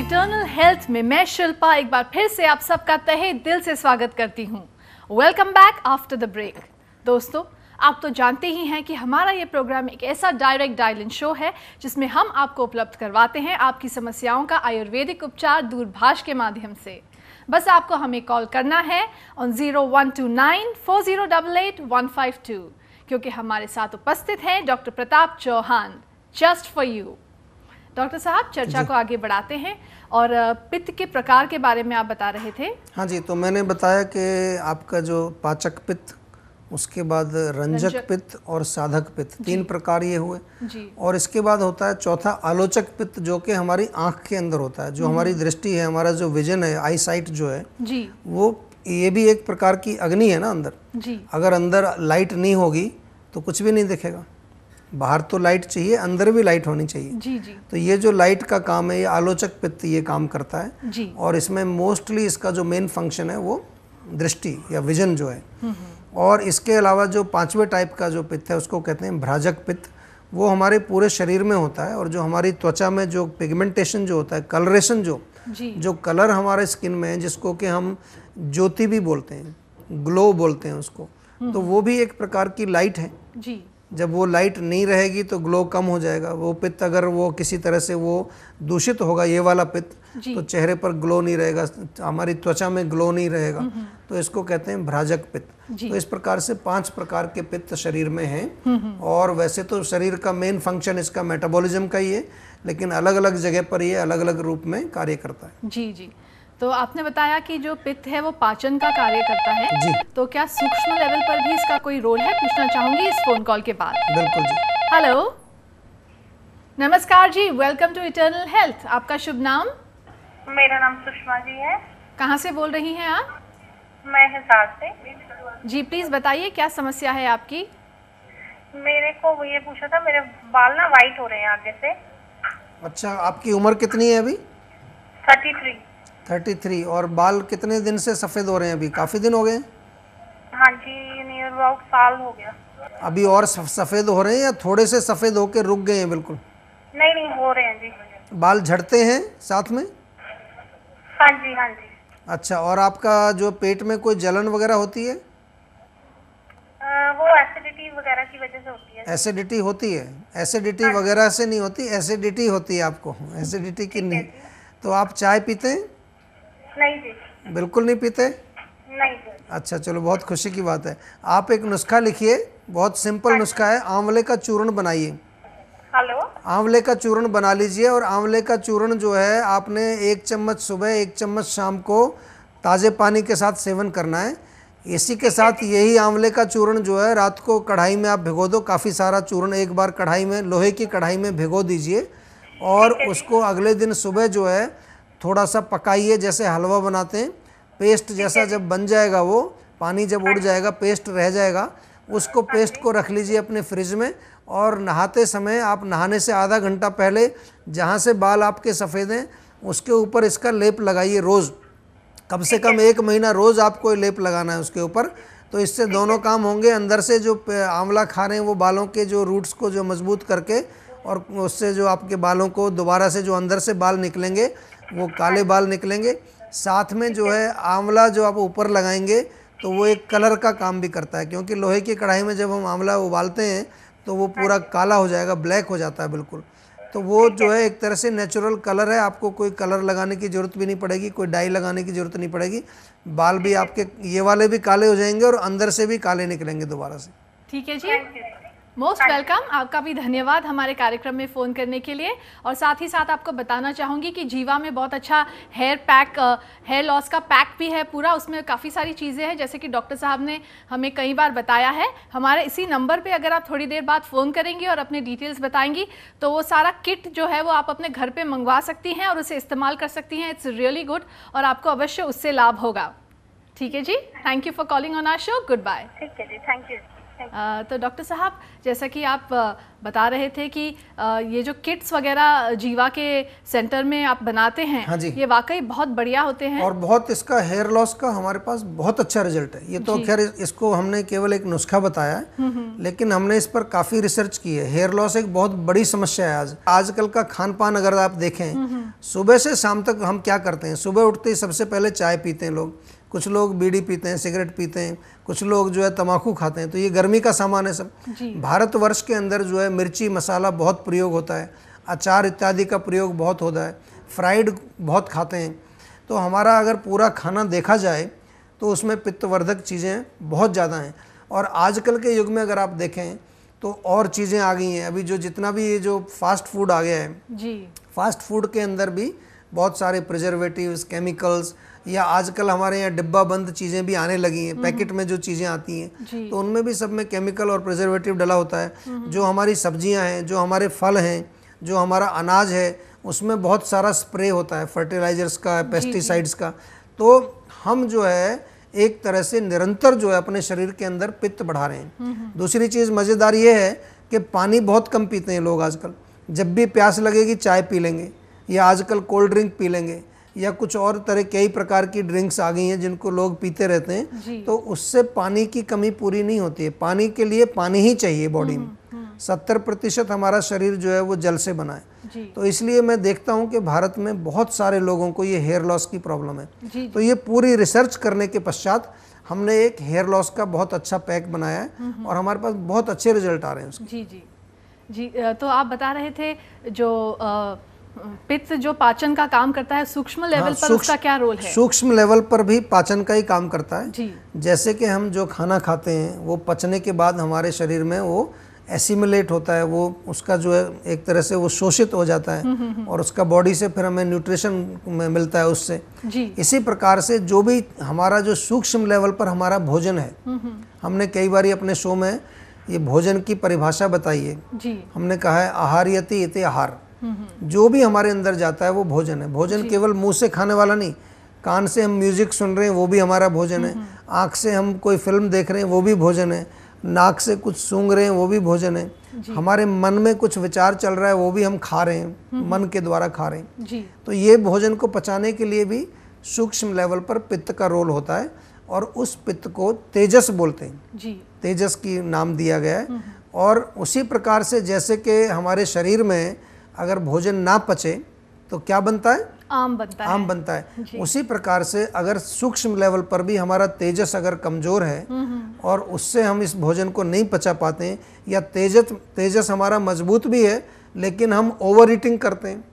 Eternal health में मैं शिल्पा एक बार फिर से आप सबका तहे दिल से स्वागत करती हूँ। Welcome back after the break. दोस्तों, आप तो जानते ही हैं कि हमारा ये प्रोग्राम एक ऐसा डायरेक्ट डायल इन शो है जिसमें हम आपको उपलब्ध करवाते हैं आपकी समस्याओं का आयुर्वेदिक उपचार दूरभाष के माध्यम से। बस आपको हमें कॉल करना है ऑन 01294088-152 क्योंकि हमारे साथ उपस्थित हैं doctor Pratap Chauhan, just for you. Doctor साहब, चर्चा को आगे बढ़ाते हैं और पित्त के प्रकार के बारे में आप बता रहे थे। हाँ जी, तो मैंने बताया कि आपका जो पाचक पित्त, उसके बाद रंजक पित्त और साधक पित्त, तीन प्रकार ये हुए जी। और इसके बाद होता है चौथा आलोचक पित्त, जो कि हमारी आंख के अंदर होता है, जो हमारी दृष्टि है, हमारा जो विजन है, आई साइट जो है जी, वो ये भी एक प्रकार की अग्नि है ना अंदर जी। अगर अंदर लाइट नहीं होगी तो कुछ भी नहीं दिखेगा। बाहर तो लाइट चाहिए, अंदर भी लाइट होनी चाहिए जी जी। तो ये जो लाइट का काम है, ये आलोचक पित्त ये काम करता है जी। और इसमें मोस्टली इसका जो मेन फंक्शन है वो दृष्टि या विजन जो है। और इसके अलावा जो पांचवें टाइप का जो पित्त है उसको कहते हैं भ्राजक पित्त। वो हमारे पूरे शरीर में होता है और जो हमारी त्वचा में जो पिगमेंटेशन जो होता है, कलरेशन जो कलर हमारे स्किन में है, जिसको कि हम ज्योति भी बोलते हैं, ग्लो बोलते हैं उसको, तो वो भी एक प्रकार की लाइट है जी। जब वो लाइट नहीं रहेगी तो ग्लो कम हो जाएगा। वो पित्त अगर वो किसी तरह से वो दूषित होगा, ये वाला पित्त, तो चेहरे पर ग्लो नहीं रहेगा, हमारी त्वचा में ग्लो नहीं रहेगा, तो इसको कहते हैं भ्राजक पित्त। तो इस प्रकार से 5 प्रकार के पित्त शरीर में हैं। और वैसे तो शरीर का मेन फंक्शन इसका मेटाबॉलिज्म का ही है, लेकिन अलग अलग जगह पर ये अलग अलग रूप में कार्य करता है जी जी। तो आपने बताया कि जो पित्त है वो पाचन का कार्य करता है जी। तो क्या सूक्ष्म लेवल पर भी इसका कोई रोल है? पूछना चाहूंगी इस फोन कॉल के बाद। बिल्कुल जी। हेलो, नमस्कार जी, वेलकम टू इटर्नल हेल्थ। आपका शुभ नाम? मेरा नाम सुषमा जी है। कहाँ से बोल रही हैं आप? मैं हिसार से जी। प्लीज बताइए क्या समस्या है आपकी? मेरे को ये पूछा था, मेरे बाल ना वाइट हो रहे हैं आगे से। अच्छा, आपकी उम्र कितनी है अभी? 33। और बाल कितने दिन से सफ़ेद हो रहे हैं? अभी काफ़ी दिन हो गए? हाँ जी, नियर अबाउट साल हो गया। अभी और सफ़ेद हो रहे हैं या थोड़े से सफ़ेद होकर रुक गए हैं बिल्कुल? नहीं, हो रहे हैं जी। बाल झड़ते हैं साथ में? हाँ जी, हाँ जी। अच्छा, और आपका जो पेट में कोई जलन वगैरह होती है? वो एसिडिटी वगैरह की वजह से होती है। एसिडिटी होती है? एसिडिटी वगैरह से नहीं होती, एसिडिटी होती है आपको, एसिडिटी की नहीं। तो आप चाय पीते हैं? नहीं जी। बिल्कुल नहीं पीते? नहीं जी। अच्छा, चलो, बहुत खुशी की बात है। आप एक नुस्खा लिखिए, बहुत सिंपल नुस्खा है। आंवले का चूर्ण बनाइए। हेलो, आंवले का चूर्ण बना लीजिए और आंवले का चूर्ण जो है आपने 1 चम्मच सुबह, 1 चम्मच शाम को ताज़े पानी के साथ सेवन करना है। इसी के साथ यही आंवले का चूर्ण जो है रात को कढ़ाई में आप भिगो दो। काफ़ी सारा चूर्ण एक बार कढ़ाई में, लोहे की कढ़ाई में भिगो दीजिए और उसको अगले दिन सुबह जो है थोड़ा सा पकाइए, जैसे हलवा बनाते हैं। पेस्ट जैसा जब बन जाएगा, वो पानी जब उड़ जाएगा, पेस्ट रह जाएगा, उसको पेस्ट को रख लीजिए अपने फ्रिज में। और नहाते समय आप नहाने से आधा घंटा पहले जहाँ से बाल आपके सफ़ेद हैं उसके ऊपर इसका लेप लगाइए रोज़। कम से कम 1 महीना रोज़ आपको लेप लगाना है उसके ऊपर। तो इससे दोनों काम होंगे, अंदर से जो आंवला खा रहे हैं वो बालों के जो रूट्स को जो मजबूत करके, और उससे जो आपके बालों को दोबारा से जो अंदर से बाल निकलेंगे वो काले बाल निकलेंगे। साथ में जो है आंवला जो आप ऊपर लगाएंगे तो वो एक कलर का काम भी करता है, क्योंकि लोहे की कढ़ाई में जब हम आंवला उबालते हैं तो वो पूरा काला हो जाएगा, ब्लैक हो जाता है बिल्कुल। तो वो जो है एक तरह से नेचुरल कलर है, आपको कोई कलर लगाने की ज़रूरत भी नहीं पड़ेगी, कोई डाई लगाने की ज़रूरत नहीं पड़ेगी। बाल भी आपके ये वाले भी काले हो जाएंगे और अंदर से भी काले निकलेंगे दोबारा से। ठीक है जी, मोस्ट वेलकम। आपका भी धन्यवाद हमारे कार्यक्रम में फ़ोन करने के लिए। और साथ ही साथ आपको बताना चाहूँगी कि जीवा में बहुत अच्छा हेयर लॉस का पैक भी है पूरा। उसमें काफ़ी सारी चीज़ें हैं, जैसे कि डॉक्टर साहब ने हमें कई बार बताया है। हमारे इसी नंबर पे अगर आप थोड़ी देर बाद फ़ोन करेंगी और अपने डिटेल्स बताएंगी तो वो सारा किट जो है वो आप अपने घर पर मंगवा सकती हैं और उसे इस्तेमाल कर सकती हैं। इट्स रियली गुड और आपको अवश्य उससे लाभ होगा। ठीक है जी, thank you for calling on our show. Good bye. ठीक है जी, थैंक यू। तो डॉक्टर साहब, जैसा कि आप बता रहे थे कि ये जो किट्स वगैरह जीवा के सेंटर में आप बनाते हैं, हाँ जी, ये वाकई बहुत बढ़िया होते हैं और बहुत इसका हेयर लॉस का हमारे पास बहुत अच्छा रिजल्ट है। ये तो खैर इसको हमने केवल एक नुस्खा बताया है, लेकिन हमने इस पर काफ़ी रिसर्च की है। हेयर लॉस एक बहुत बड़ी समस्या है आजकल का खान पान अगर आप देखें, सुबह से शाम तक हम क्या करते हैं, सुबह उठते ही सबसे पहले चाय पीते हैं लोग, कुछ लोग बीड़ी पीते हैं, सिगरेट पीते हैं, कुछ लोग जो है तम्बाकू खाते हैं। तो ये गर्मी का सामान है सब। भारतवर्ष के अंदर जो है मिर्ची मसाला बहुत प्रयोग होता है, अचार इत्यादि का प्रयोग बहुत होता है, फ्राइड बहुत खाते हैं। तो हमारा अगर पूरा खाना देखा जाए तो उसमें पित्तवर्धक चीज़ें बहुत ज़्यादा हैं। और आजकल के युग में अगर आप देखें तो और चीज़ें आ गई हैं। अभी जो जितना भी ये जो फास्ट फूड आ गया है जी, फास्ट फूड के अंदर भी बहुत सारे प्रिजर्वेटिव्स, केमिकल्स, या आजकल हमारे यहाँ डिब्बा बंद चीज़ें भी आने लगी हैं, पैकेट में जो चीज़ें आती हैं, तो उनमें भी सब में केमिकल और प्रिजर्वेटिव डला होता है। जो हमारी सब्जियां हैं, जो हमारे फल हैं, जो हमारा अनाज है, उसमें बहुत सारा स्प्रे होता है फर्टिलाइजर्स का, पेस्टिसाइड्स का। तो हम जो है एक तरह से निरंतर जो है अपने शरीर के अंदर पित्त बढ़ा रहे हैं। दूसरी चीज़ मज़ेदार ये है कि पानी बहुत कम पीते हैं लोग आजकल। जब भी प्यास लगेगी चाय पी लेंगे, या आजकल कोल्ड ड्रिंक पी लेंगे, या कुछ और तरह कई प्रकार की ड्रिंक्स आ गई हैं जिनको लोग पीते रहते हैं। तो उससे पानी की कमी पूरी नहीं होती है। पानी के लिए पानी ही चाहिए बॉडी में। 70% हमारा शरीर जो है वो जल से बना है। तो इसलिए मैं देखता हूं कि भारत में बहुत सारे लोगों को ये हेयर लॉस की प्रॉब्लम है। तो ये पूरी रिसर्च करने के पश्चात हमने एक हेयर लॉस का बहुत अच्छा पैक बनाया है और हमारे पास बहुत अच्छे रिजल्ट आ रहे हैं उसके। जी जी जी। तो आप बता रहे थे जो पित्त जो पाचन का काम करता है, सूक्ष्म लेवल पर उसका क्या रोल है? सूक्ष्म लेवल पर भी पाचन का ही काम करता है जी। जैसे कि हम जो खाना खाते हैं वो पचने के बाद हमारे शरीर में वो एसिमिलेट होता है, वो उसका जो है एक तरह से वो शोषित हो जाता है और उसका बॉडी से फिर हमें न्यूट्रिशन मिलता है उससे। इसी प्रकार से जो भी हमारा जो सूक्ष्म लेवल पर हमारा भोजन है, हमने कई बार अपने शो में ये भोजन की परिभाषा बताई है। हमने कहा है आहार्यति इति आहार। जो भी हमारे अंदर जाता है वो भोजन है। भोजन केवल मुंह से खाने वाला नहीं, कान से हम म्यूजिक सुन रहे हैं वो भी हमारा भोजन है, आँख से हम कोई फिल्म देख रहे हैं वो भी भोजन है, नाक से कुछ सूंघ रहे हैं वो भी भोजन है, हमारे मन में कुछ विचार चल रहा है वो भी हम खा रहे हैं, मन के द्वारा खा रहे हैं। तो ये भोजन को पचाने के लिए भी सूक्ष्म लेवल पर पित्त का रोल होता है और उस पित्त को तेजस बोलते हैं। तेजस की नाम दिया गया है। और उसी प्रकार से जैसे कि हमारे शरीर में अगर भोजन ना पचे तो क्या बनता है? आम बनता है। उसी प्रकार से अगर सूक्ष्म लेवल पर भी हमारा तेजस अगर कमजोर है और उससे हम इस भोजन को नहीं पचा पाते हैं, या तेजस हमारा मजबूत भी है लेकिन हम ओवर ईटिंग करते हैं।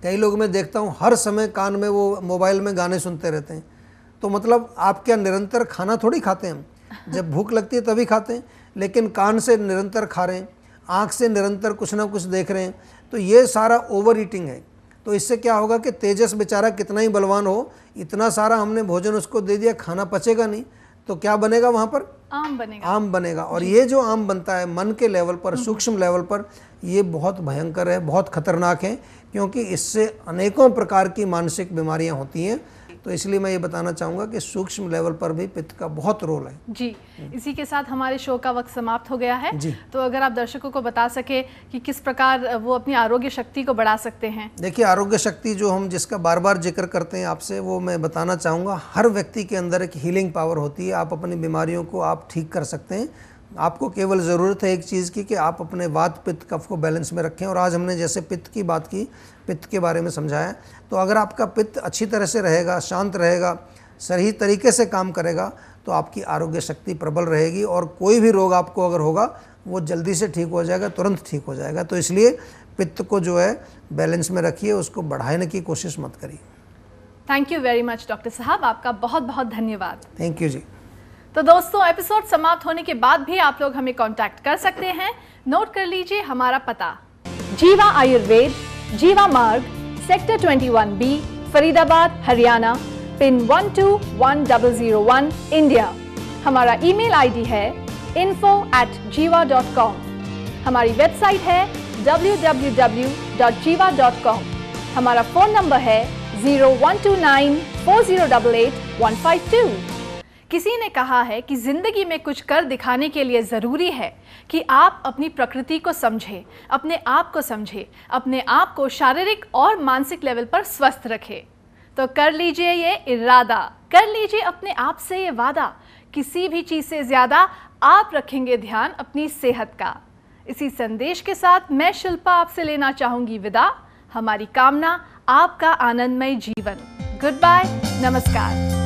कई लोग मैं देखता हूँ हर समय कान में वो मोबाइल में गाने सुनते रहते हैं। तो मतलब आप क्या निरंतर खाना थोड़ी खाते हैं? हम जब भूख लगती है तभी खाते हैं, लेकिन कान से निरंतर खा रहे हैं, आँख से निरंतर कुछ ना कुछ देख रहे हैं। तो ये सारा ओवर ईटिंग है। तो इससे क्या होगा कि तेजस बेचारा कितना ही बलवान हो, इतना सारा हमने भोजन उसको दे दिया, खाना पचेगा नहीं, तो क्या बनेगा वहाँ पर? आम बनेगा। और ये जो आम बनता है मन के लेवल पर, सूक्ष्म लेवल पर, ये बहुत भयंकर है, बहुत खतरनाक है, क्योंकि इससे अनेकों प्रकार की मानसिक बीमारियां होती हैं। तो इसलिए मैं ये बताना चाहूँगा कि सूक्ष्म लेवल पर भी पित्त का बहुत रोल है। जी, इसी के साथ हमारे शो का वक्त समाप्त हो गया है। तो अगर आप दर्शकों को बता सके कि किस प्रकार वो अपनी आरोग्य शक्ति को बढ़ा सकते हैं। देखिए, आरोग्य शक्ति जो हम जिसका बार बार जिक्र करते हैं आपसे, वो मैं बताना चाहूँगा, हर व्यक्ति के अंदर एक हीलिंग पावर होती है। आप अपनी बीमारियों को आप ठीक कर सकते हैं। आपको केवल ज़रूरत है एक चीज़ की कि आप अपने वात पित्त कफ को बैलेंस में रखें। और आज हमने जैसे पित्त की बात की, पित्त के बारे में समझाया, तो अगर आपका पित्त अच्छी तरह से रहेगा, शांत रहेगा, सही तरीके से काम करेगा, तो आपकी आरोग्य शक्ति प्रबल रहेगी और कोई भी रोग आपको अगर होगा वो जल्दी से ठीक हो जाएगा, तुरंत ठीक हो जाएगा। तो इसलिए पित्त को जो है बैलेंस में रखिए, उसको बढ़ाने की कोशिश मत करिए। Thank you very much doctor साहब, आपका बहुत बहुत धन्यवाद। थैंक यू जी। तो दोस्तों, एपिसोड समाप्त होने के बाद भी आप लोग हमें कांटेक्ट कर सकते हैं। नोट कर लीजिए हमारा पता: जीवा आयुर्वेद, जीवा मार्ग, sector 21B, Faridabad, Haryana, pin 121001, India. हमारा ईमेल आईडी है info@jiva.com। हमारी वेबसाइट है www.jiva.com। हमारा फ़ोन नंबर है 0129 4088 152। किसी ने कहा है कि जिंदगी में कुछ कर दिखाने के लिए ज़रूरी है कि आप अपनी प्रकृति को समझें, अपने आप को समझें, अपने आप को शारीरिक और मानसिक लेवल पर स्वस्थ रखें। तो कर लीजिए ये इरादा, कर लीजिए अपने आप से ये वादा, किसी भी चीज़ से ज़्यादा आप रखेंगे ध्यान अपनी सेहत का। इसी संदेश के साथ मैं शिल्पा आपसे लेना चाहूँगी विदा। हमारी कामना आपका आनंदमय जीवन। गुड बाय, नमस्कार।